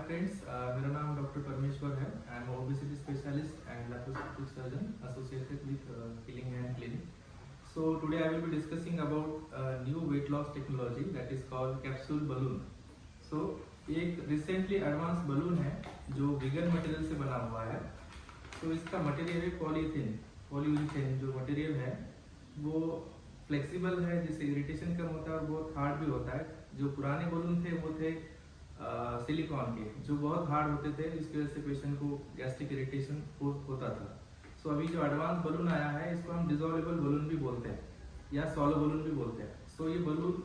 Friends, मेरा नाम doctor परमेश्वर है। I am obesity specialist and laparoscopic surgeon associated with Healing Hand Clinic. So today I will be discussing about new weight loss technology that is called capsule balloon. So एक recently advance balloon है जो vegan material से बना हुआ है। तो इसका material है पॉलीयूरेथेन। जो मटेरियल है वो फ्लेक्सिबल है, जिससे इरिटेशन कम होता है और बहुत हार्ड भी होता है। जो पुराने बलून थे वो थे सिलिकॉन के, जो बहुत हार्ड होते थे, जिसकी वजह से पेशेंट को गैस्ट्रिक इरिटेशन होता था। सो अभी जो एडवांस बलून आया है इसको हम डिजोल्वेबल बलून भी बोलते हैं या सॉलो बलून भी बोलते हैं। सो ये बलून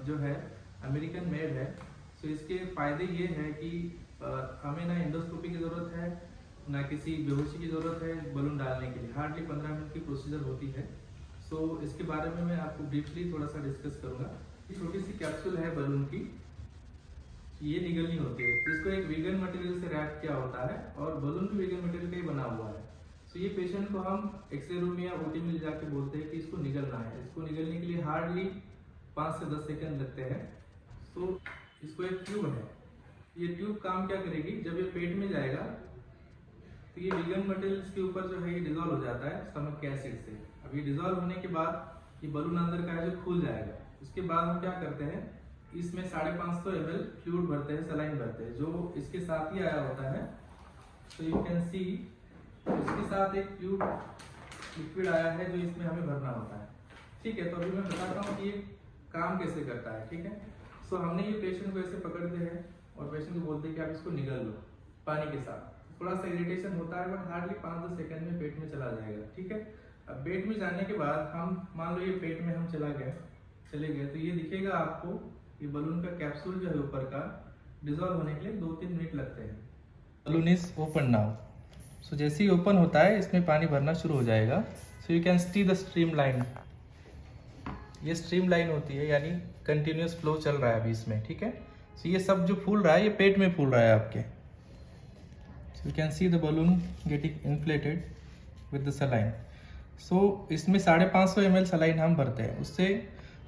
जो है अमेरिकन मेड है। सो इसके फायदे ये है कि हमें ना एंडोस्कोपी की ज़रूरत है, ना किसी बेहोशी की ज़रूरत है बलून डालने के लिए। हार्डली 15 मिनट की प्रोसीजर होती है। सो इसके बारे में मैं आपको ब्रीफली थोड़ा सा डिस्कस करूँगा। छोटी सी कैप्सूल है बलून की, ये निगलनी होती है। इसको एक वीगन मटेरियल से रैप किया होता है और बलून भी वीगन मटेरियल का ही बना हुआ है। सो ये पेशेंट को हम एक्सरे रूम या ओटी में ले जाके बोलते हैं कि इसको निगलना है। इसको निगलने के लिए हार्डली 5 से 10 सेकंड लगते हैं। सो इसको एक ट्यूब है, ये ट्यूब काम क्या करेगी, जब ये पेट में जाएगा तो ये वीगन मटेरियल के ऊपर जो है ये डिजोल्व हो जाता है स्टमक के एसिड से। अब ये डिजोल्व होने के बाद ये बलून अंदर का है जो खुल जाएगा। उसके बाद हम क्या करते हैं, इसमें 550 ml फ्लूइड भरते हैं, सलाइन भरते हैं, जो इसके साथ ही आया होता है। तो यू कैन सी इसके साथ एक ट्यूब लिक्विड आया है जो इसमें हमें भरना होता है। ठीक है, तो अभी मैं बताता हूँ कि ये काम कैसे करता है। ठीक है, सो हमने ये पेशेंट को ऐसे पकड़ते हैं और पेशेंट को बोलते हैं कि आप इसको निगल लो पानी के साथ। थोड़ा सा इरिटेशन होता है बट हार्डली 5-10 सेकंड में पेट में चला जाएगा। ठीक है, अब पेट में जाने के बाद हम मान लो ये पेट में हम चले गए तो ये दिखेगा आपको, ये बलून का कैप्सूल जो है ऊपर का डिजोल्व होने के लिए 2-3 मिनट लगते हैं। Balloon is open now. So जैसे ही ओपन होता है इसमें पानी भरना शुरू हो जाएगा। सो you can see the stream line. ये स्ट्रीम लाइन होती है, यानी कंटिन्यूस फ्लो चल रहा है अभी इसमें। ठीक है, सो ये सब जो फूल रहा है ये पेट में फूल रहा है आपके। So you can see the balloon getting inflated with the saline. So इसमें 550 ml सलाइन हम भरते हैं। उससे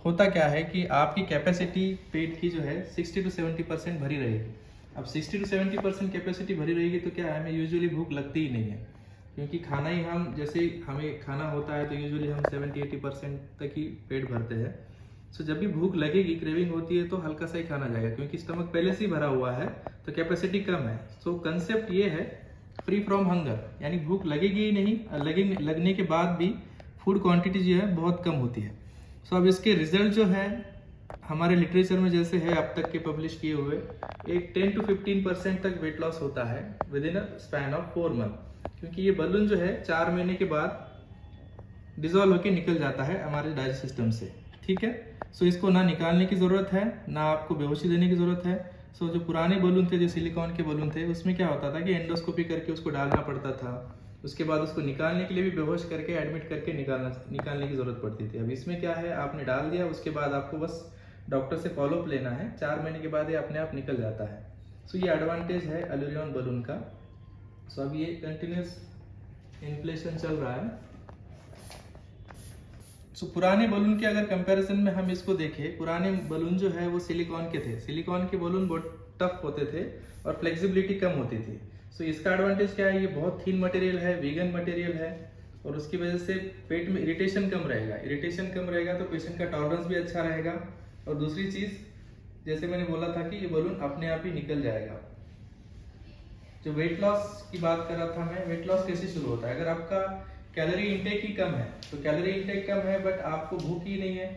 होता क्या है कि आपकी कैपेसिटी पेट की जो है 60 to 70% भरी रहेगी। अब 60 to 70% कैपेसिटी भरी रहेगी तो क्या है, हमें यूजुअली भूख लगती ही नहीं है, क्योंकि खाना ही हम जैसे हमें खाना होता है तो यूजुअली हम 70-80% तक ही पेट भरते हैं। सो जब भी भूख लगेगी, क्रेविंग होती है, तो हल्का सा ही खाना जाएगा, क्योंकि स्टमक पहले से ही भरा हुआ है तो कैपेसिटी कम है। सो कंसेप्ट ये है फ्री फ्रॉम हंगर, यानी भूख लगेगी ही नहीं, लगने के बाद भी फूड क्वांटिटी जो है बहुत कम होती है। सो अब इसके रिजल्ट जो है हमारे लिटरेचर में जैसे है अब तक के पब्लिश किए हुए, एक 10 to 15% तक वेट लॉस होता है with in a span of 4 month, क्योंकि ये बलून जो है 4 महीने के बाद डिजोल्व होकर निकल जाता है हमारे डाइजेस्ट सिस्टम से। ठीक है, सो इसको ना निकालने की ज़रूरत है, ना आपको बेहोशी देने की ज़रूरत है। सो जो पुराने बलून थे, जो सिलिकॉन के बलून थे, उसमें क्या होता था कि एंडोस्कोपी करके उसको डालना पड़ता था, उसके बाद उसको निकालने के लिए भी बेहोश करके एडमिट करके निकालने की ज़रूरत पड़ती थी। अब इसमें क्या है, आपने डाल दिया, उसके बाद आपको बस डॉक्टर से फॉलोअप लेना है, 4 महीने के बाद ये अपने आप निकल जाता है। सो ये एडवांटेज है अलूरियन बलून का। सो अब ये कंटिन्यूस इन्फ्लेशन चल रहा है। सो पुराने बलून के अगर कंपैरिजन में हम इसको देखें, पुराने बलून जो है वो सिलिकॉन के थे। सिलिकॉन के बलून बहुत टफ होते थे और फ्लेक्सिबिलिटी कम होती थी। सो इसका एडवांटेज क्या है, ये बहुत थिन मटेरियल है, वीगन मटेरियल है, और उसकी वजह से पेट में इरिटेशन कम रहेगा तो पेशेंट का टॉलरेंस भी अच्छा रहेगा। और दूसरी चीज़, जैसे मैंने बोला था कि ये बलून अपने आप ही निकल जाएगा। जो वेट लॉस की बात कर रहा था मैं, वेट लॉस कैसे शुरू होता है, अगर आपका कैलोरी इंटेक ही कम है, तो कैलोरी इंटेक कम है बट आपको भूख ही नहीं है,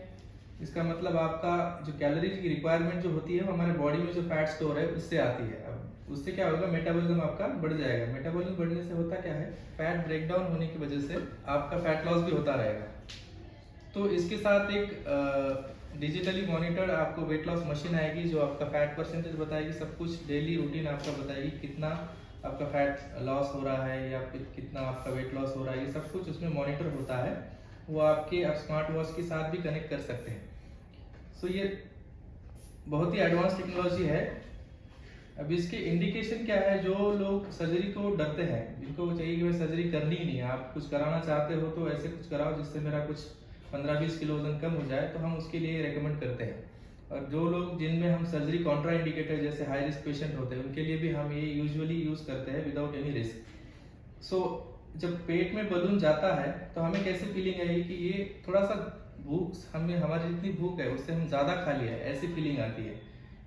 इसका मतलब आपका जो कैलोरीज की रिक्वायरमेंट जो होती है वो हमारे बॉडी में जो फैट स्टोर है उससे आती है। अब उससे क्या होगा, मेटाबॉलिज्म आपका बढ़ जाएगा। मेटाबॉलिज्म बढ़ने से होता क्या है, फैट ब्रेकडाउन होने की वजह से आपका फैट लॉस भी होता रहेगा। तो इसके साथ एक डिजिटली मॉनिटर्ड आपको वेट लॉस मशीन आएगी जो आपका फैट परसेंटेज बताएगी, सब कुछ डेली रूटीन आपका बताएगी, कितना आपका फैट लॉस हो रहा है या फिर कितना आपका वेट लॉस हो रहा है, ये सब कुछ उसमें मॉनिटर होता है। वो आपके आप स्मार्ट वॉच के साथ भी कनेक्ट कर सकते हैं। सो ये बहुत ही एडवांस टेक्नोलॉजी है। अब इसके इंडिकेशन क्या है, जो लोग सर्जरी को डरते हैं, जिनको चाहिए कि भाई सर्जरी करनी ही नहीं है, आप कुछ कराना चाहते हो तो ऐसे कुछ कराओ जिससे मेरा कुछ 15-20 किलो वजन कम हो जाए, तो हम उसके लिए रेकमेंड करते हैं। और जो लोग जिनमें हम सर्जरी कॉन्ट्रा इंडिकेटर जैसे हाई रिस्क पेशेंट होते हैं उनके लिए भी हम ये यूजुअली यूज़ करते हैं विदाउट एनी रिस्क। सो जब पेट में बलून जाता है तो हमें कैसी फीलिंग आएगी कि ये थोड़ा सा भूख, हमें हमारी जितनी भूख है उससे हम ज़्यादा खा लिया है, ऐसी फीलिंग आती है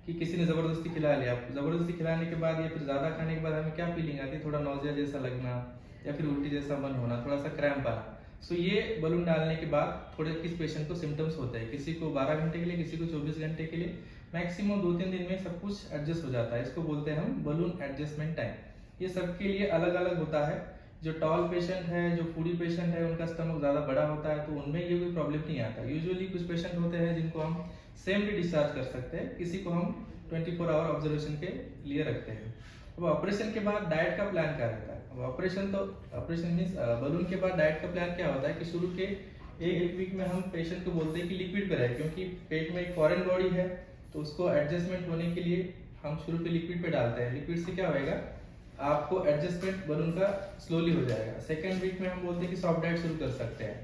कि किसी ने ज़बरदस्ती खिला लिया। ज़बरदस्ती खिलाने के बाद या फिर ज़्यादा खाने के बाद हमें क्या फीलिंग आती है, थोड़ा नौजिया जैसा लगना या फिर उल्टी जैसा मन होना, थोड़ा सा क्रैम्प आना। सो ये बलून डालने के बाद थोड़े किस पेशेंट को सिम्टम्स होते हैं, किसी को 12 घंटे के लिए, किसी को 24 घंटे के लिए, मैक्सिमम 2-3 दिन में सब कुछ एडजस्ट हो जाता है। इसको बोलते हैं हम बलून एडजस्टमेंट टाइम। ये सबके लिए अलग अलग होता है। जो टॉल पेशेंट है, जो फूडी पेशेंट है, उनका स्टमक ज़्यादा बड़ा होता है तो उनमें ये कोई प्रॉब्लम नहीं आता। यूजुअली कुछ पेशेंट होते हैं जिनको हम सेम डे डिस्चार्ज कर सकते हैं, किसी को हम 24 आवर ऑब्जर्वेशन के लिए रखते हैं। अब ऑपरेशन के बाद डाइट का प्लान क्या रहता है? अब ऑपरेशन मीन्स बलून के बाद डाइट का प्लान क्या होता है कि शुरू के एक वीक में हम पेशेंट को बोलते हैं कि लिक्विड पे रहे, क्योंकि पेट में एक फॉरेन बॉडी है तो उसको एडजस्टमेंट होने के लिए हम शुरू पे लिक्विड पे डालते हैं। लिक्विड से क्या होएगा, आपको एडजस्टमेंट बलून का स्लोली हो जाएगा। सेकेंड वीक में हम बोलते हैं कि सॉफ्ट डाइट शुरू कर सकते हैं।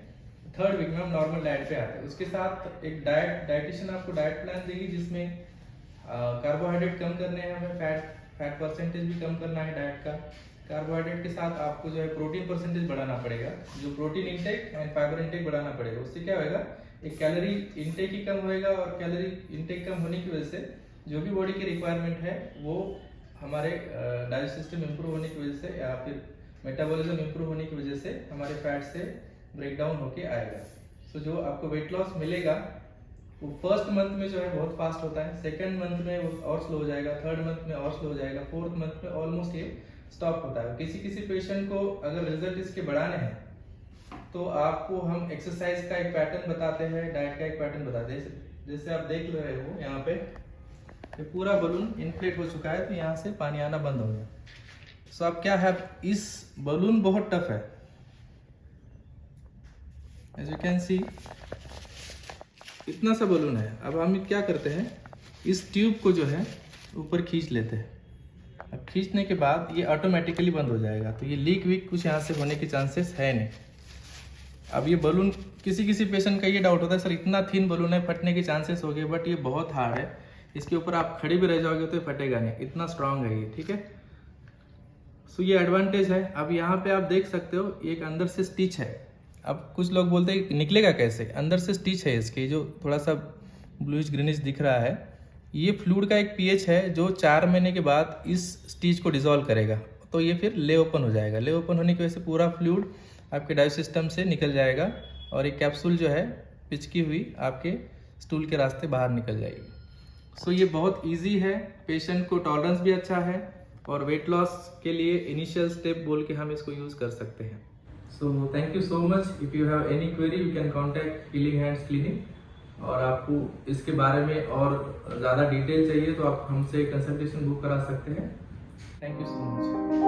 थर्ड वीक में हम नॉर्मल डाइट पे आते हैं। उसके साथ एक डाइटिशियन आपको डाइट प्लान देगी जिसमें कार्बोहाइड्रेट कम करने हैं, हमें फैट परसेंटेज भी कम करना है डाइट का। कार्बोहाइड्रेट के साथ आपको जो है प्रोटीन परसेंटेज बढ़ाना पड़ेगा, जो protein intake and fibre intake बढ़ाना पड़ेगा। उससे क्या होगा, एक कैलोरी इंटेक ही कम होएगा और कैलोरी इंटेक कम होने की वजह से जो भी बॉडी की रिक्वायरमेंट है वो हमारे डाइजेस्ट सिस्टम इंप्रूव होने की वजह से या फिर मेटाबॉलिज्म इंप्रूव होने की वजह से हमारे फैट से ब्रेक डाउन होके आएगा। सो जो आपको वेट लॉस मिलेगा वो फर्स्ट मंथ में जो है बहुत फास्ट होता है, सेकंड मंथ में वो और स्लो हो जाएगा, थर्ड मंथ में और स्लो हो जाएगा, फोर्थ मंथ में ऑलमोस्ट ये स्टॉप होता है। किसी पेशेंट को अगर रिजल्ट इसके बढ़ाने हैं तो आपको हम एक्सरसाइज का एक पैटर्न बताते हैं, डाइट का एक पैटर्न बताते हैं। जैसे आप देख रहे हो यहाँ पे ये पूरा बलून इन्फ्लेट हो चुका है तो यहाँ से पानी आना बंद हो गया। सो अब क्या है, इस बलून बहुत टफ है, एज यू कैन सी इतना सा बलून है। अब हम क्या करते हैं, इस ट्यूब को जो है ऊपर खींच लेते हैं। अब खींचने के बाद ये ऑटोमेटिकली बंद हो जाएगा, तो ये लीक वीक कुछ यहाँ से होने के चांसेस है नहीं। अब ये बलून किसी पेशेंट का ये डाउट होता है सर इतना थिन बलून है फटने के चांसेस हो गए, बट ये बहुत हार्ड है, इसके ऊपर आप खड़े भी रह जाओगे तो फटेगा नहीं, इतना स्ट्रांग है ये, ठीक है। सो ये एडवांटेज है। अब यहाँ पे आप देख सकते हो एक अंदर से स्टिच है। अब कुछ लोग बोलते हैं निकलेगा कैसे, अंदर से स्टिच है इसके, जो थोड़ा सा ब्लूइश ग्रीनिश दिख रहा है, ये फ्लूइड का एक पीएच है जो 4 महीने के बाद इस स्टिच को डिसॉल्व करेगा, तो ये फिर ले ओपन हो जाएगा। ले ओपन होने की वजह से पूरा फ्लूइड आपके डाइजेस्ट सिस्टम से निकल जाएगा और एक कैप्सूल जो है पिचकी हुई आपके स्टूल के रास्ते बाहर निकल जाएगी। सो ये बहुत इजी है, पेशेंट को टॉलरेंस भी अच्छा है और वेट लॉस के लिए इनिशियल स्टेप बोल के हम इसको यूज़ कर सकते हैं। So thank you so much. If you have any query you can contact healing hands clinic. और आपको इसके बारे में और ज़्यादा डिटेल चाहिए तो आप हमसे कंसल्टेशन बुक करा सकते हैं। Thank you so much.